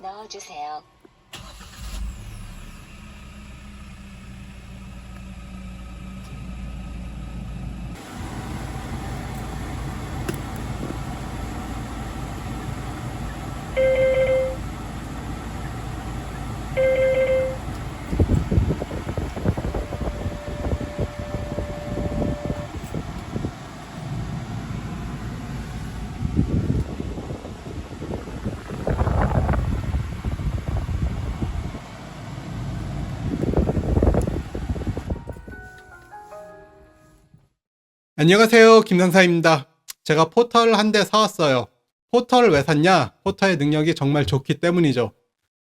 넣어주세요. 안녕하세요, 김상사입니다. 제가 포터를 한 대 사왔어요. 포터를 왜 샀냐? 포터의 능력이 정말 좋기 때문이죠.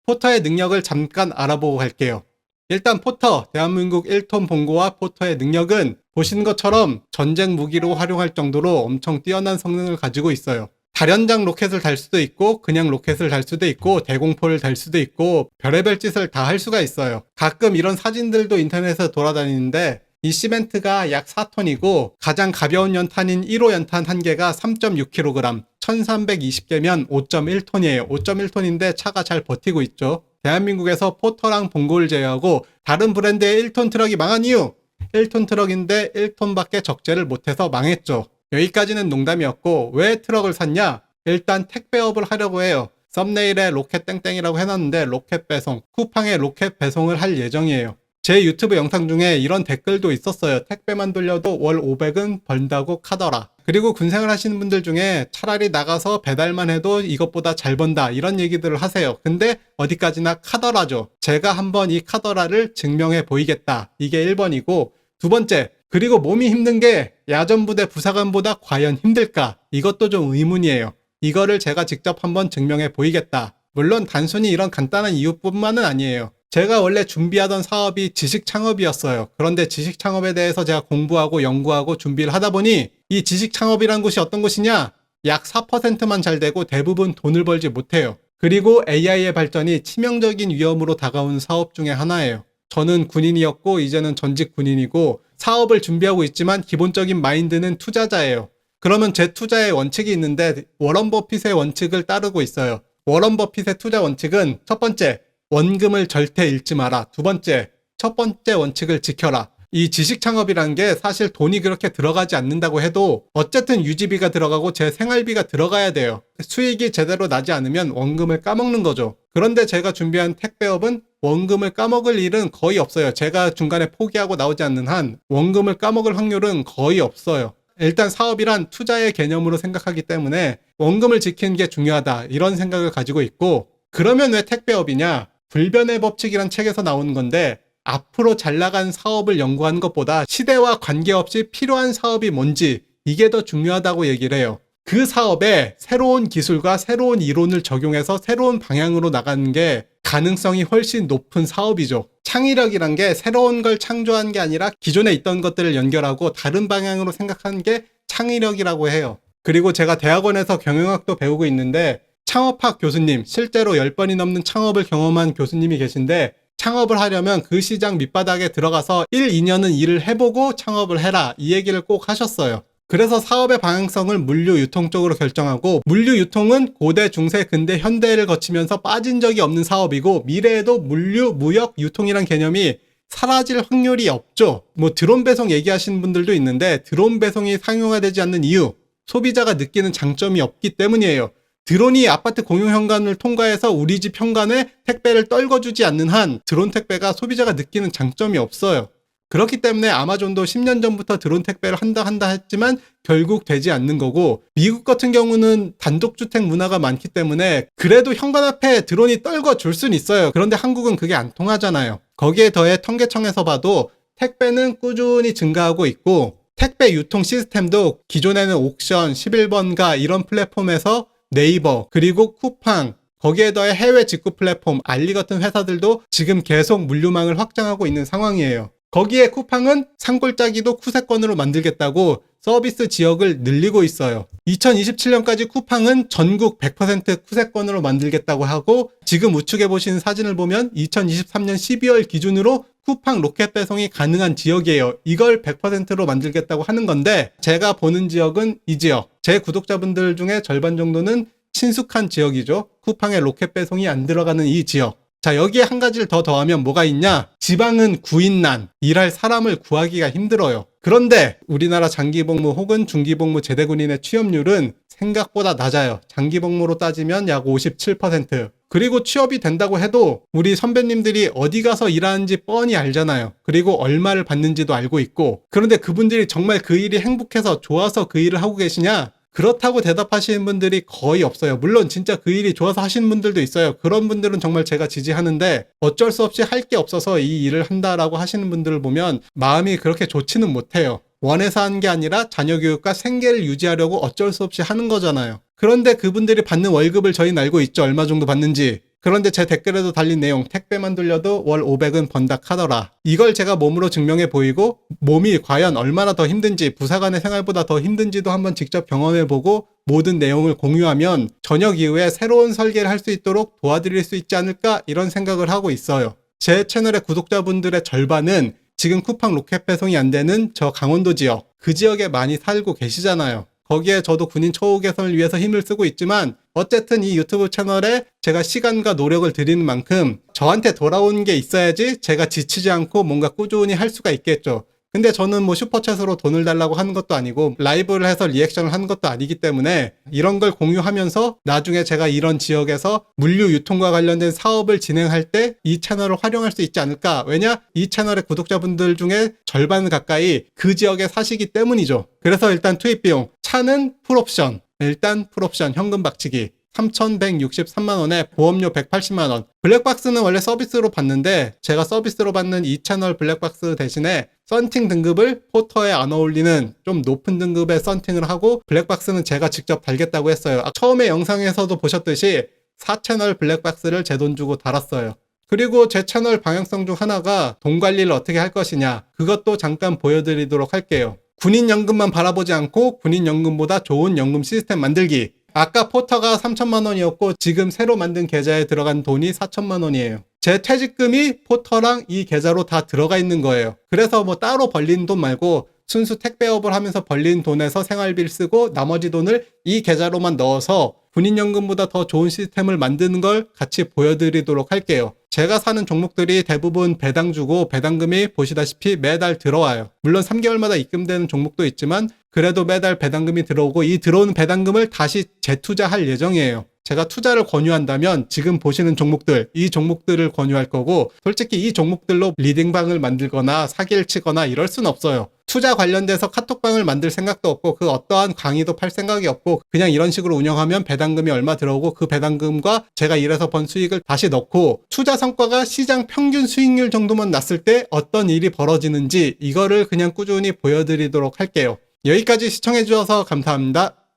포터의 능력을 잠깐 알아보고 갈게요. 일단 포터, 대한민국 1톤 봉고와 포터의 능력은 보시는 것처럼 전쟁 무기로 활용할 정도로 엄청 뛰어난 성능을 가지고 있어요. 다련장 로켓을 달 수도 있고 그냥 로켓을 달 수도 있고 대공포를 달 수도 있고 별의별 짓을 다 할 수가 있어요. 가끔 이런 사진들도 인터넷에 돌아다니는데 이 시멘트가 약 4톤이고 가장 가벼운 연탄인 1호 연탄 한 개가 3.6kg, 1320개면 5.1톤이에요. 5.1톤인데 차가 잘 버티고 있죠. 대한민국에서 포터랑 봉고를 제외하고 다른 브랜드의 1톤 트럭이 망한 이유! 1톤 트럭인데 1톤밖에 적재를 못해서 망했죠. 여기까지는 농담이었고 왜 트럭을 샀냐? 일단 택배업을 하려고 해요. 썸네일에 로켓 땡땡이라고 해놨는데 로켓 배송, 쿠팡에 로켓 배송을 할 예정이에요. 제 유튜브 영상 중에 이런 댓글도 있었어요. 택배만 돌려도 월 500은 번다고 카더라. 그리고 군생활 하시는 분들 중에 차라리 나가서 배달만 해도 이것보다 잘 번다 이런 얘기들을 하세요. 근데 어디까지나 카더라죠. 제가 한번 이 카더라를 증명해 보이겠다. 이게 1번이고 두 번째, 그리고 몸이 힘든 게 야전부대 부사관보다 과연 힘들까? 이것도 좀 의문이에요. 이거를 제가 직접 한번 증명해 보이겠다. 물론 단순히 이런 간단한 이유뿐만은 아니에요. 제가 원래 준비하던 사업이 지식 창업이었어요. 그런데 지식 창업에 대해서 제가 공부하고 연구하고 준비를 하다 보니 이 지식 창업이란 곳이 어떤 곳이냐? 약 4%만 잘 되고 대부분 돈을 벌지 못해요. 그리고 AI의 발전이 치명적인 위험으로 다가오는 사업 중에 하나예요. 저는 군인이었고 이제는 전직 군인이고 사업을 준비하고 있지만 기본적인 마인드는 투자자예요. 그러면 제 투자의 원칙이 있는데 워런 버핏의 원칙을 따르고 있어요. 워런 버핏의 투자 원칙은 첫 번째, 원금을 절대 잃지 마라. 두 번째, 첫 번째 원칙을 지켜라. 이 지식 창업이라는 게 사실 돈이 그렇게 들어가지 않는다고 해도 어쨌든 유지비가 들어가고 제 생활비가 들어가야 돼요. 수익이 제대로 나지 않으면 원금을 까먹는 거죠. 그런데 제가 준비한 택배업은 원금을 까먹을 일은 거의 없어요. 제가 중간에 포기하고 나오지 않는 한 원금을 까먹을 확률은 거의 없어요. 일단 사업이란 투자의 개념으로 생각하기 때문에 원금을 지키는 게 중요하다 이런 생각을 가지고 있고, 그러면 왜 택배업이냐? 불변의 법칙이란 책에서 나오는 건데 앞으로 잘 나간 사업을 연구하는 것보다 시대와 관계없이 필요한 사업이 뭔지 이게 더 중요하다고 얘기를 해요. 그 사업에 새로운 기술과 새로운 이론을 적용해서 새로운 방향으로 나가는 게 가능성이 훨씬 높은 사업이죠. 창의력이란 게 새로운 걸 창조하는 게 아니라 기존에 있던 것들을 연결하고 다른 방향으로 생각하는 게 창의력이라고 해요. 그리고 제가 대학원에서 경영학도 배우고 있는데 창업학 교수님, 실제로 10번이 넘는 창업을 경험한 교수님이 계신데 창업을 하려면 그 시장 밑바닥에 들어가서 1, 2년은 일을 해보고 창업을 해라 이 얘기를 꼭 하셨어요. 그래서 사업의 방향성을 물류 유통 쪽으로 결정하고, 물류 유통은 고대, 중세, 근대, 현대를 거치면서 빠진 적이 없는 사업이고 미래에도 물류, 무역, 유통이란 개념이 사라질 확률이 없죠. 드론 배송 얘기하시는 분들도 있는데 드론 배송이 상용화되지 않는 이유, 소비자가 느끼는 장점이 없기 때문이에요. 드론이 아파트 공용 현관을 통과해서 우리 집 현관에 택배를 떨궈주지 않는 한 드론 택배가 소비자가 느끼는 장점이 없어요. 그렇기 때문에 아마존도 10년 전부터 드론 택배를 한다 했지만 결국 되지 않는 거고, 미국 같은 경우는 단독주택 문화가 많기 때문에 그래도 현관 앞에 드론이 떨궈줄 수는 있어요. 그런데 한국은 그게 안 통하잖아요. 거기에 더해 통계청에서 봐도 택배는 꾸준히 증가하고 있고 택배 유통 시스템도 기존에는 옥션, 11번가 이런 플랫폼에서 네이버, 그리고 쿠팡, 거기에 더해 해외 직구 플랫폼 알리 같은 회사들도 지금 계속 물류망을 확장하고 있는 상황이에요. 거기에 쿠팡은 산골짜기도 쿠세권으로 만들겠다고 서비스 지역을 늘리고 있어요. 2027년까지 쿠팡은 전국 100% 쿠세권으로 만들겠다고 하고, 지금 우측에 보시는 사진을 보면 2023년 12월 기준으로 쿠팡 로켓 배송이 가능한 지역이에요. 이걸 100%로 만들겠다고 하는 건데 제가 보는 지역은 이 지역. 제 구독자분들 중에 절반 정도는 친숙한 지역이죠. 쿠팡에 로켓 배송이 안 들어가는 이 지역. 자, 여기에 한 가지를 더 더하면 뭐가 있냐? 지방은 구인난, 일할 사람을 구하기가 힘들어요. 그런데 우리나라 장기복무 혹은 중기복무 제대군인의 취업률은 생각보다 낮아요. 장기복무로 따지면 약 57%. 그리고 취업이 된다고 해도 우리 선배님들이 어디 가서 일하는지 뻔히 알잖아요. 그리고 얼마를 받는지도 알고 있고. 그런데 그분들이 정말 그 일이 행복해서 좋아서 그 일을 하고 계시냐? 그렇다고 대답하시는 분들이 거의 없어요. 물론 진짜 그 일이 좋아서 하시는 분들도 있어요. 그런 분들은 정말 제가 지지하는데 어쩔 수 없이 할 게 없어서 이 일을 한다라고 하시는 분들을 보면 마음이 그렇게 좋지는 못해요. 원해서 한 게 아니라 자녀 교육과 생계를 유지하려고 어쩔 수 없이 하는 거잖아요. 그런데 그분들이 받는 월급을 저희는 알고 있죠. 얼마 정도 받는지. 그런데 제 댓글에도 달린 내용, 택배만 돌려도 월 500은 번다 카더라. 이걸 제가 몸으로 증명해 보이고 몸이 과연 얼마나 더 힘든지, 부사관의 생활보다 더 힘든지도 한번 직접 경험해 보고 모든 내용을 공유하면 저녁 이후에 새로운 설계를 할 수 있도록 도와드릴 수 있지 않을까 이런 생각을 하고 있어요. 제 채널의 구독자분들의 절반은 지금 쿠팡 로켓 배송이 안 되는 저 강원도 지역, 그 지역에 많이 살고 계시잖아요. 거기에 저도 군인 처우 개선을 위해서 힘을 쓰고 있지만 어쨌든 이 유튜브 채널에 제가 시간과 노력을 들이는 만큼 저한테 돌아오는 게 있어야지 제가 지치지 않고 뭔가 꾸준히 할 수가 있겠죠. 근데 저는 뭐 슈퍼챗으로 돈을 달라고 하는 것도 아니고 라이브를 해서 리액션을 하는 것도 아니기 때문에 이런 걸 공유하면서 나중에 제가 이런 지역에서 물류 유통과 관련된 사업을 진행할 때 이 채널을 활용할 수 있지 않을까. 왜냐? 이 채널의 구독자분들 중에 절반 가까이 그 지역에 사시기 때문이죠. 그래서 일단 투입 비용, 차는 풀옵션, 일단 풀옵션 현금 박치기 3,163만원에 보험료 180만원. 블랙박스는 원래 서비스로 받는데 제가 서비스로 받는 이 채널 블랙박스 대신에 썬팅 등급을 포터에 안 어울리는 좀 높은 등급의 썬팅을 하고 블랙박스는 제가 직접 달겠다고 했어요. 처음에 영상에서도 보셨듯이 4채널 블랙박스를 제 돈 주고 달았어요. 그리고 제 채널 방향성 중 하나가 돈 관리를 어떻게 할 것이냐, 그것도 잠깐 보여드리도록 할게요. 군인연금만 바라보지 않고 군인연금보다 좋은 연금 시스템 만들기. 아까 포터가 3천만 원이었고 지금 새로 만든 계좌에 들어간 돈이 4천만 원이에요. 제 퇴직금이 포터랑 이 계좌로 다 들어가 있는 거예요. 그래서 뭐 따로 벌린 돈 말고 순수 택배업을 하면서 벌린 돈에서 생활비를 쓰고 나머지 돈을 이 계좌로만 넣어서 군인연금보다 더 좋은 시스템을 만드는 걸 같이 보여드리도록 할게요. 제가 사는 종목들이 대부분 배당주고 배당금이 보시다시피 매달 들어와요. 물론 3개월마다 입금되는 종목도 있지만 그래도 매달 배당금이 들어오고 이 들어오는 배당금을 다시 재투자할 예정이에요. 제가 투자를 권유한다면 지금 보시는 종목들, 이 종목들을 권유할 거고 솔직히 이 종목들로 리딩방을 만들거나 사기를 치거나 이럴 순 없어요. 투자 관련돼서 카톡방을 만들 생각도 없고 그 어떠한 강의도 팔 생각이 없고 그냥 이런 식으로 운영하면 배당금이 얼마 들어오고 그 배당금과 제가 일해서 번 수익을 다시 넣고 투자 성과가 시장 평균 수익률 정도만 났을 때 어떤 일이 벌어지는지 이거를 그냥 꾸준히 보여드리도록 할게요. 여기까지 시청해 주셔서 감사합니다.